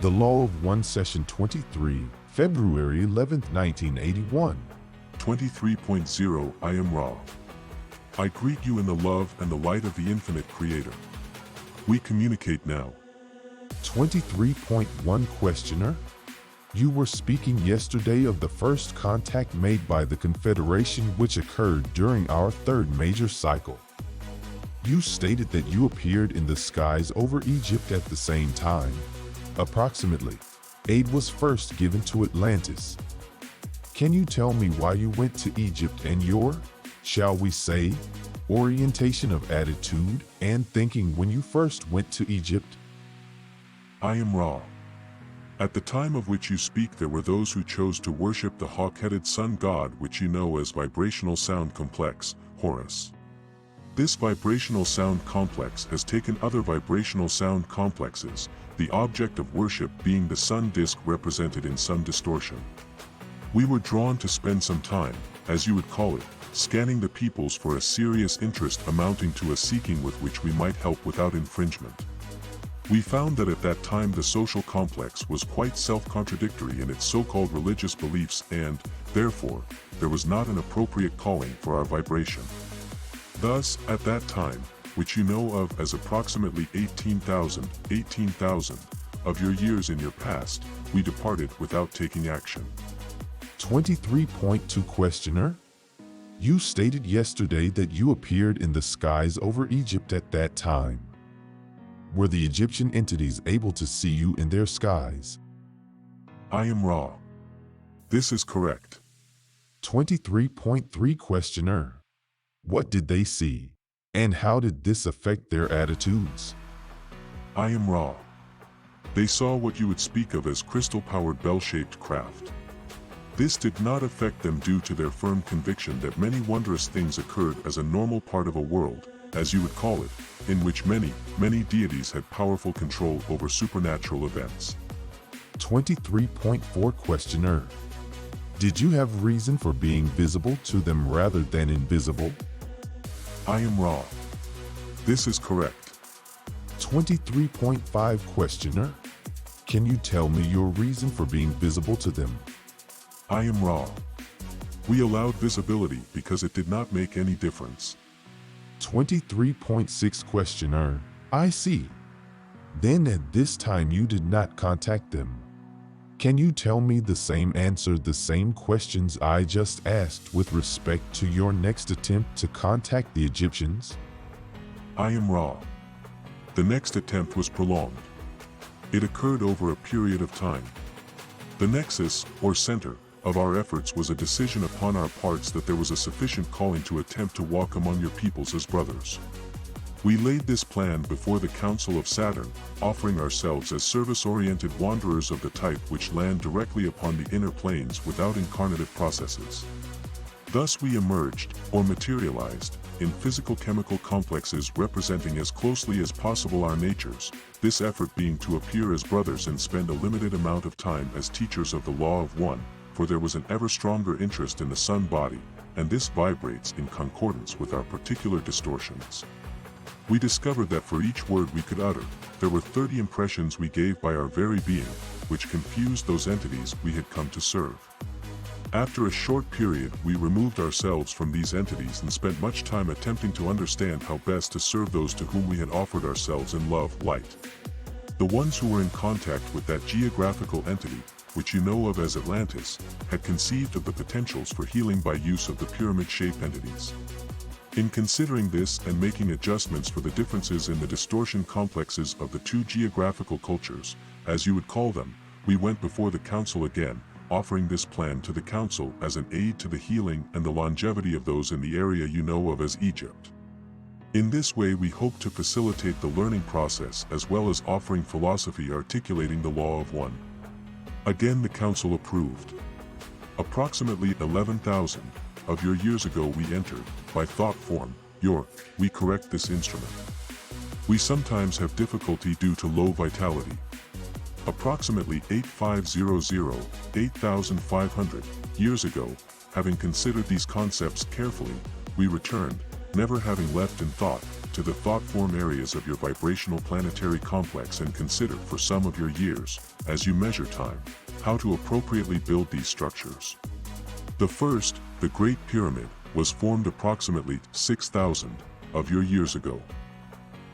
The Law of One, Session 23, February 11th, 1981. 23.0 I am Ra. I greet you in the love and the light of the infinite Creator. We communicate now. 23.1 Questioner. You were speaking yesterday of the first contact made by the Confederation which occurred during our third major cycle. You stated that you appeared in the skies over Egypt at the same time. Approximately, aid was first given to Atlantis. Can you tell me why you went to Egypt and your, shall we say, orientation of attitude and thinking when you first went to Egypt? I am Ra. At the time of which you speak, there were those who chose to worship the hawk-headed sun god, which you know as vibrational sound complex, Horus. This vibrational sound complex has taken other vibrational sound complexes, the object of worship being the sun disk represented in sun distortion. We were drawn to spend some time, as you would call it, scanning the peoples for a serious interest amounting to a seeking with which we might help without infringement. We found that at that time the social complex was quite self-contradictory in its so-called religious beliefs and, therefore, there was not an appropriate calling for our vibration. Thus, at that time, which you know of as approximately 18,000 of your years in your past, we departed without taking action. 23.2 Questioner. You stated yesterday that you appeared in the skies over Egypt at that time. Were the Egyptian entities able to see you in their skies? I am Ra. This is correct. 23.3 Questioner. What did they see? And how did this affect their attitudes? I am Ra. They saw what you would speak of as crystal-powered bell-shaped craft. This did not affect them due to their firm conviction that many wondrous things occurred as a normal part of a world, as you would call it, in which many deities had powerful control over supernatural events. 23.4 Questioner. Did you have reason for being visible to them rather than invisible? I am Ra. This is correct. 23.5 Questioner. Can you tell me your reason for being visible to them? I am Ra. We allowed visibility because it did not make any difference. 23.6 Questioner. I see. Then at this time you did not contact them. Can you tell me the same answer, the same questions I just asked with respect to your next attempt to contact the Egyptians? I am Ra. The next attempt was prolonged. It occurred over a period of time. The nexus, or center, of our efforts was a decision upon our parts that there was a sufficient calling to attempt to walk among your peoples as brothers. We laid this plan before the Council of Saturn, offering ourselves as service-oriented wanderers of the type which land directly upon the inner planes without incarnative processes. Thus we emerged, or materialized, in physical-chemical complexes representing as closely as possible our natures, this effort being to appear as brothers and spend a limited amount of time as teachers of the Law of One, for there was an ever stronger interest in the sun body, and this vibrates in concordance with our particular distortions. We discovered that for each word we could utter, there were 30 impressions we gave by our very being, which confused those entities we had come to serve. After a short period, we removed ourselves from these entities and spent much time attempting to understand how best to serve those to whom we had offered ourselves in love, light. The ones who were in contact with that geographical entity, which you know of as Atlantis, had conceived of the potentials for healing by use of the pyramid-shaped entities. In considering this and making adjustments for the differences in the distortion complexes of the two geographical cultures, as you would call them, we went before the Council again, offering this plan to the Council as an aid to the healing and the longevity of those in the area you know of as Egypt. In this way we hope to facilitate the learning process as well as offering philosophy articulating the Law of One. Again the Council approved. Approximately 11,000 of your years ago we entered, by thought form, we correct this instrument. We sometimes have difficulty due to low vitality. Approximately 8,500 years ago, having considered these concepts carefully, we returned, never having left in thought, to the thought form areas of your vibrational planetary complex and considered for some of your years, as you measure time, how to appropriately build these structures. The first, the Great Pyramid, was formed approximately 6,000 of your years ago.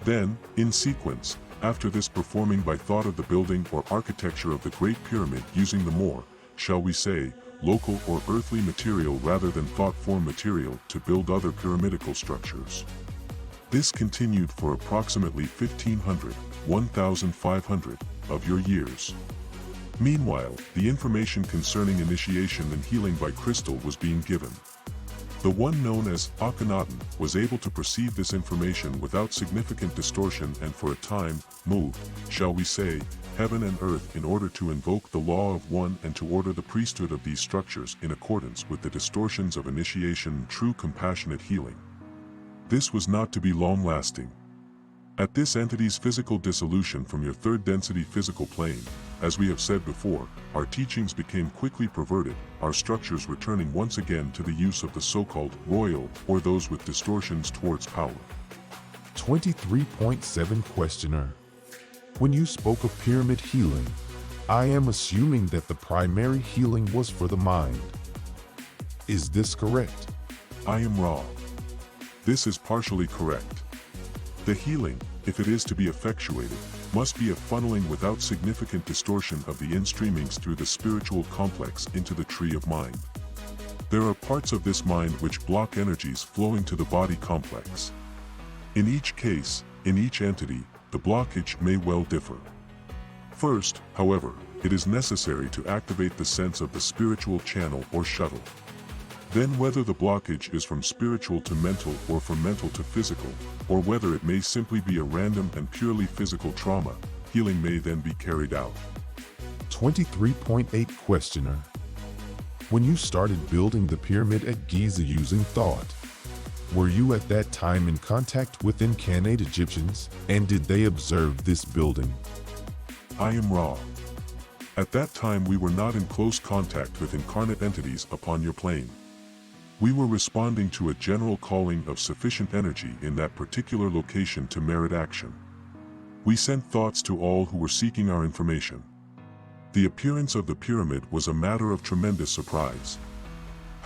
Then, in sequence, after this performing by thought of the building or architecture of the Great Pyramid using the more, shall we say, local or earthly material rather than thought-form material to build other pyramidical structures. This continued for approximately 1,500, 1,500 of your years. Meanwhile, the information concerning initiation and healing by crystal was being given. The one known as Akhenaten was able to perceive this information without significant distortion and for a time, moved, shall we say, heaven and earth in order to invoke the law of one and to order the priesthood of these structures in accordance with the distortions of initiation and true compassionate healing. This was not to be long-lasting. At this entity's physical dissolution from your third density physical plane, as we have said before, our teachings became quickly perverted, our structures returning once again to the use of the so-called royal or those with distortions towards power. 23.7 Questioner. When you spoke of pyramid healing, I am assuming that the primary healing was for the mind. Is this correct? I am wrong. This is partially correct. The healing, if it is to be effectuated, must be a funneling without significant distortion of the in-streamings through the spiritual complex into the tree of mind. There are parts of this mind which block energies flowing to the body complex. In each case, in each entity, the blockage may well differ. First, however, it is necessary to activate the sense of the spiritual channel or shuttle. Then whether the blockage is from spiritual to mental or from mental to physical, or whether it may simply be a random and purely physical trauma, healing may then be carried out. 23.8 Questioner. When you started building the pyramid at Giza using thought, were you at that time in contact with incarnate Egyptians, and did they observe this building? I am wrong. At that time we were not in close contact with incarnate entities upon your plane. We were responding to a general calling of sufficient energy in that particular location to merit action. We sent thoughts to all who were seeking our information. The appearance of the pyramid was a matter of tremendous surprise.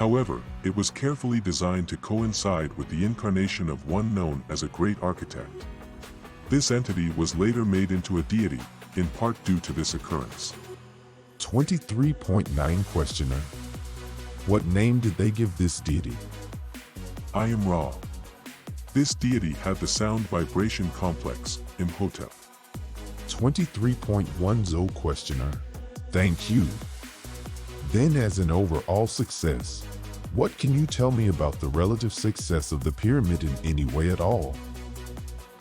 However, it was carefully designed to coincide with the incarnation of one known as a great architect. This entity was later made into a deity, in part due to this occurrence. 23.9 Questioner. What name did they give this deity? I am wrong. This deity had the sound vibration complex, Imhotep. 23.10 Questioner. Thank you. Then as an overall success, what can you tell me about the relative success of the pyramid in any way at all?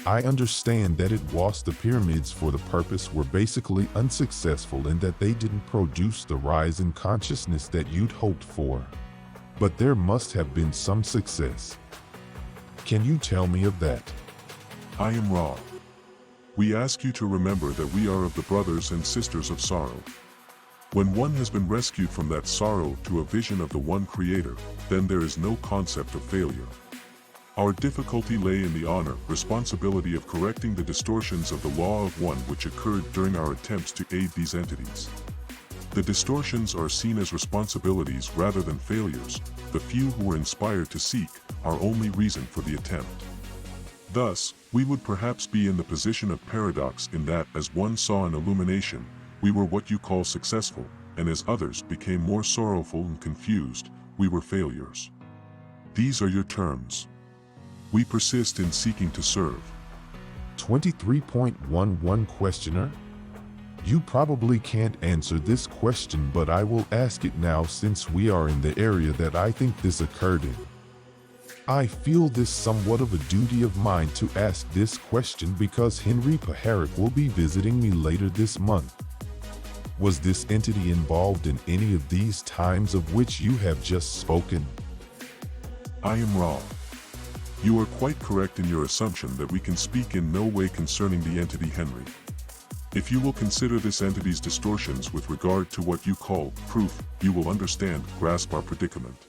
I understand that it was the pyramids for the purpose were basically unsuccessful and that they didn't produce the rise in consciousness that you'd hoped for. But there must have been some success. Can you tell me of that? I am wrong. We ask you to remember that we are of the brothers and sisters of sorrow. When one has been rescued from that sorrow to a vision of the one Creator, then there is no concept of failure. Our difficulty lay in the honor, responsibility of correcting the distortions of the law of one which occurred during our attempts to aid these entities. The distortions are seen as responsibilities rather than failures, the few who were inspired to seek, our only reason for the attempt. Thus, we would perhaps be in the position of paradox in that as one saw an illumination, we were what you call successful, and as others became more sorrowful and confused, we were failures. These are your terms. We persist in seeking to serve. 23.11 Questioner. You probably can't answer this question, but I will ask it now since we are in the area that I think this occurred in. I feel this somewhat of a duty of mine to ask this question because Henry Paharic will be visiting me later this month. Was this entity involved in any of these times of which you have just spoken? I am wrong. You are quite correct in your assumption that we can speak in no way concerning the entity Henry. If you will consider this entity's distortions with regard to what you call proof, you will understand, grasp our predicament.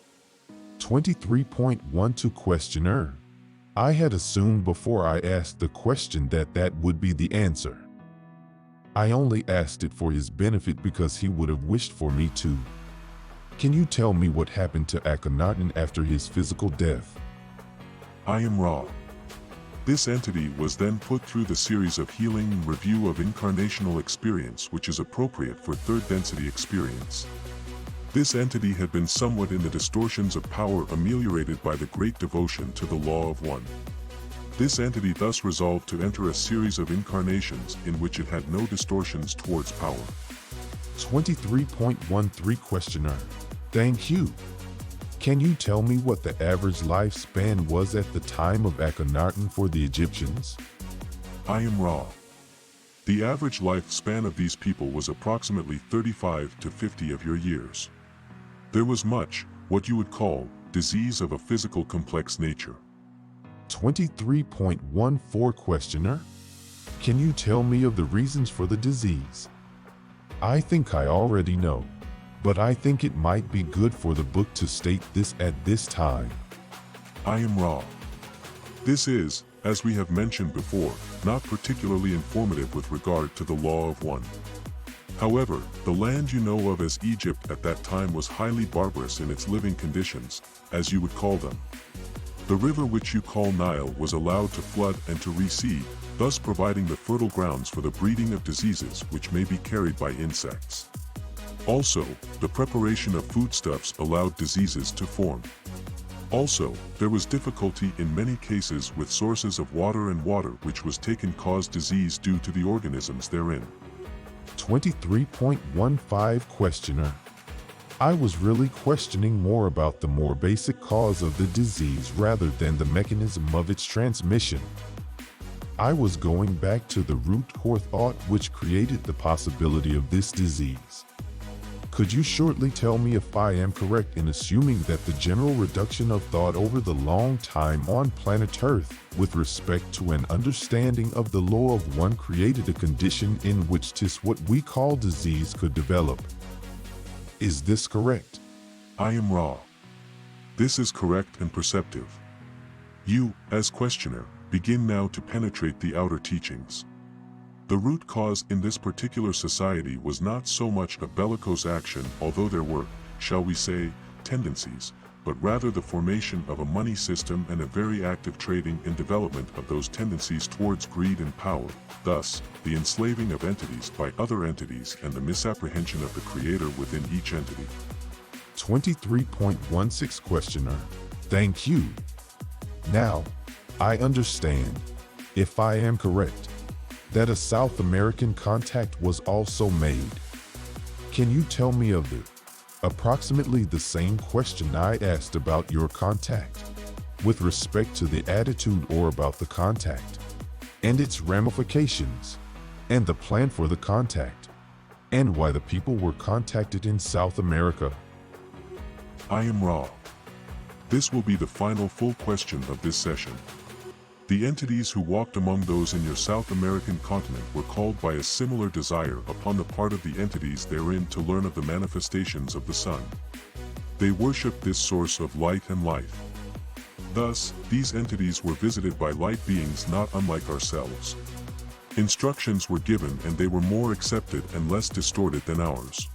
23.12 Questioner. I had assumed before I asked the question that that would be the answer. I only asked it for his benefit because he would have wished for me to. Can you tell me what happened to Akhenaten after his physical death? I am Ra. This entity was then put through the series of healing and review of incarnational experience which is appropriate for third density experience. This entity had been somewhat in the distortions of power ameliorated by the great devotion to the law of one. This entity thus resolved to enter a series of incarnations in which it had no distortions towards power. 23.13 Questioner. Thank you. Can you tell me what the average lifespan was at the time of Akhenaten for the Egyptians? I am Ra. The average lifespan of these people was approximately 35 to 50 of your years. There was much, what you would call, disease of a physical complex nature. 23.14 Questioner. Can you tell me of the reasons for the disease? I think I already know, but I think it might be good for the book to state this at this time. I am Ra. This is, as we have mentioned before, not particularly informative with regard to the law of one. However, the land you know of as Egypt at that time was highly barbarous in its living conditions, as you would call them. The river which you call Nile was allowed to flood and to recede, thus providing the fertile grounds for the breeding of diseases which may be carried by insects. Also, the preparation of foodstuffs allowed diseases to form. Also, there was difficulty in many cases with sources of water, and water which was taken caused disease due to the organisms therein. 23.15 Questioner. I was really questioning more about the more basic cause of the disease rather than the mechanism of its transmission. I was going back to the root core thought which created the possibility of this disease. Could you shortly tell me if I am correct in assuming that the general reduction of thought over the long time on planet Earth with respect to an understanding of the law of one created a condition in which what we call disease could develop? Is this correct? I am Ra. This is correct and perceptive. You, as questioner, begin now to penetrate the outer teachings. The root cause in this particular society was not so much a bellicose action, although there were, shall we say, tendencies, but rather the formation of a money system and a very active trading and development of those tendencies towards greed and power, thus, the enslaving of entities by other entities and the misapprehension of the creator within each entity. 23.16 Questioner. Thank you. Now, I understand, if I am correct, that a South American contact was also made. Can you tell me of approximately the same question I asked about your contact, with respect to the attitude or about the contact, and its ramifications, and the plan for the contact, and why the people were contacted in South America? I am Ra. This will be the final full question of this session. The entities who walked among those in your South American continent were called by a similar desire upon the part of the entities therein to learn of the manifestations of the sun. They worshipped this source of light and life. Thus, these entities were visited by light beings not unlike ourselves. Instructions were given and they were more accepted and less distorted than ours.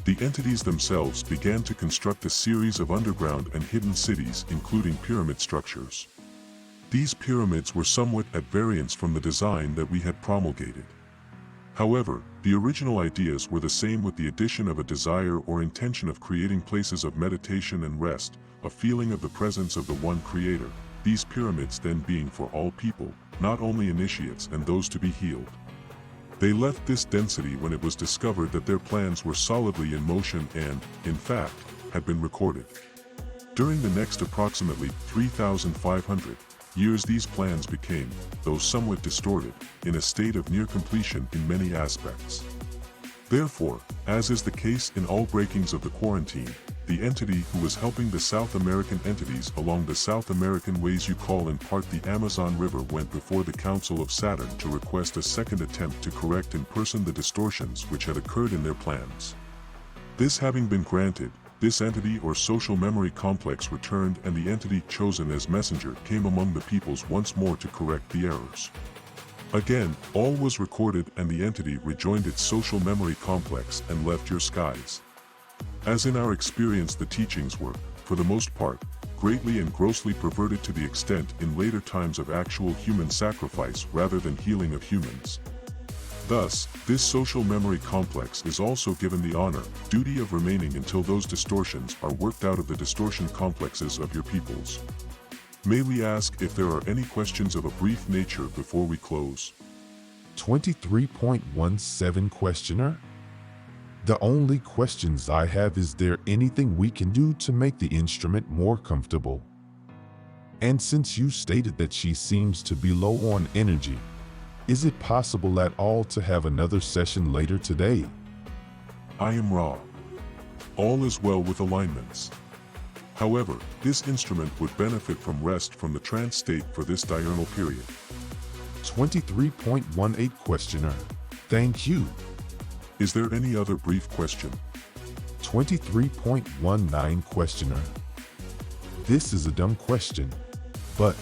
The entities themselves began to construct a series of underground and hidden cities, including pyramid structures. These pyramids were somewhat at variance from the design that we had promulgated. However, the original ideas were the same, with the addition of a desire or intention of creating places of meditation and rest, a feeling of the presence of the one creator, these pyramids then being for all people, not only initiates and those to be healed. They left this density when it was discovered that their plans were solidly in motion and, in fact, had been recorded. During the next approximately 3,500 years these plans became, though somewhat distorted, in a state of near completion in many aspects. Therefore, as is the case in all breakings of the quarantine, the entity who was helping the South American entities along the South American ways you call in part the Amazon River went before the Council of Saturn to request a second attempt to correct in person the distortions which had occurred in their plans. This having been granted, this entity or social memory complex returned and the entity chosen as messenger came among the peoples once more to correct the errors. Again, all was recorded and the entity rejoined its social memory complex and left your skies. As in our experience, the teachings were, for the most part, greatly and grossly perverted to the extent in later times of actual human sacrifice rather than healing of humans. Thus, this social memory complex is also given the honor, duty of remaining until those distortions are worked out of the distortion complexes of your peoples. May we ask if there are any questions of a brief nature before we close? 23.17 Questioner. The only questions I have is there anything we can do to make the instrument more comfortable? And since you stated that she seems to be low on energy, is it possible at all to have another session later today? I am Ra. All is well with alignments. However, this instrument would benefit from rest from the trance state for this diurnal period. 23.18 Questioner. Thank you. Is there any other brief question? 23.19 Questioner. This is a dumb question, but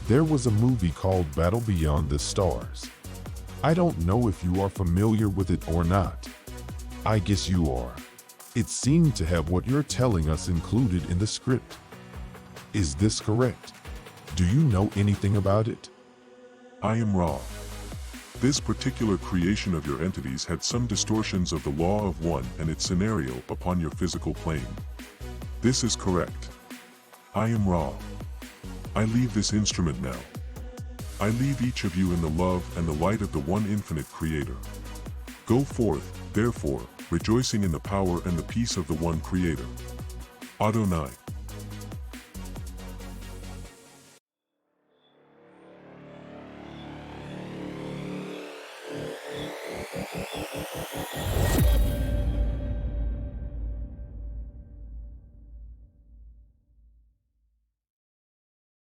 there was a movie called Battle Beyond the Stars. I don't know if you are familiar with it or not. I guess you are. It seemed to have what you're telling us included in the script. Is this correct? Do you know anything about it? I am Ra. This particular creation of your entities had some distortions of the law of one and its scenario upon your physical plane. This is correct. I am Ra. I leave this instrument now. I leave each of you in the love and the light of the one infinite Creator. Go forth, therefore, rejoicing in the power and the peace of the one Creator. Adonai.